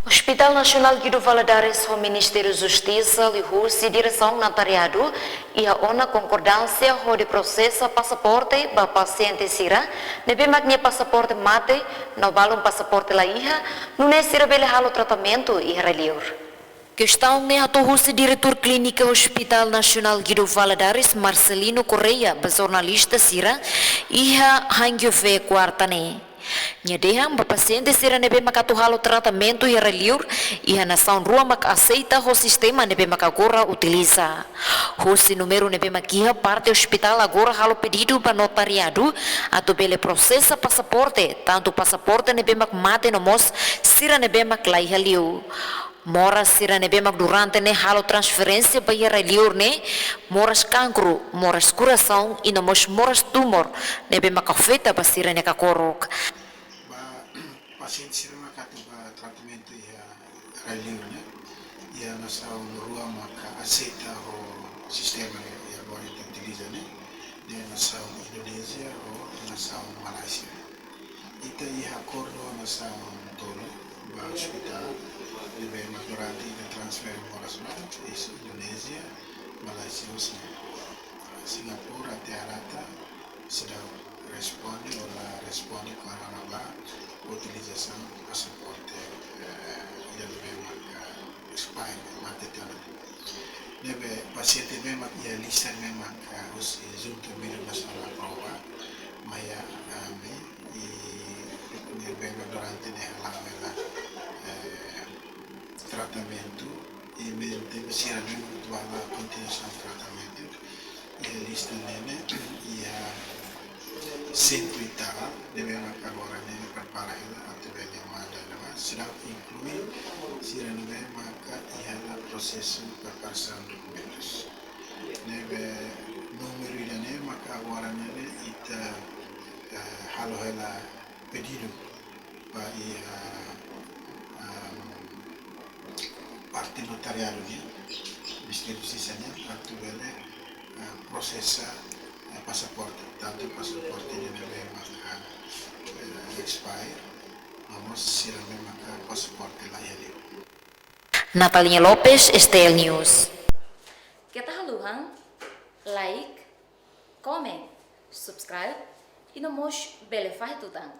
Hospital Nasional Guido Valadares, o Ministério da Justiça, e direção notariado e a ona concordância de processo passaporte para paciente sira, nebe magnia passaporte mate, no balão passaporte la iha, não é sira bele halo tratamento e relior. Questão ne atuhusi diretor clínica Hospital Nasional Guido Valadares, Marcelino Correia, jornalista sira, iha hangyove quartane. Nyadehang ba paciente sira nebe makatuhalo tratamento e reliur e a nação rua mak aceita o sistema nebe makagora utiliza. Hosi número nebe makia parte hospital agora halo pedido para notariado atau bele processa passaporte, tanto passaporte nebe mak mate nomos sira nebe mak lai haliu. Moras sira nebe mak durante ne halo transferência para reliur ne moras cancro, moras coração e nomos moras tumor nebe mak afeta para sira ne kakorok. Paciente sira makatuba tratamento ya reliurnya ya nasa rua maka aceita o sistema ya agora utiliza né de nasa Indonesia ou nasa Malaysia ita ia acordo nasa tolo ba hospital de maturati de transfer moras is Indonesia Malaysia aussi Singapura até arata sedang responde ou la responde com a utilização do passaporte já devemos expire material deve paciente mesmo e a lista mesmo os junto mesmo masalah prova maya kami e devemos durante a tratamento e mesmo tempo se a mesmo a continuação do tratamento e a lista nele e a centro e tal devemos agora para ela através de uma será incluir se não é marca e ela processo de preparação de documentos neve número e né marca agora nele e tá halo ela pedido para parte notariado né Ministério Justiça né através processo passaporte tanto passaporte de neve marca expire vamos ser a mesma passaporte lá ele. Natalia Lopes, STL News. Kita haluhang, like, comment, subscribe e no mos bele faz tutang.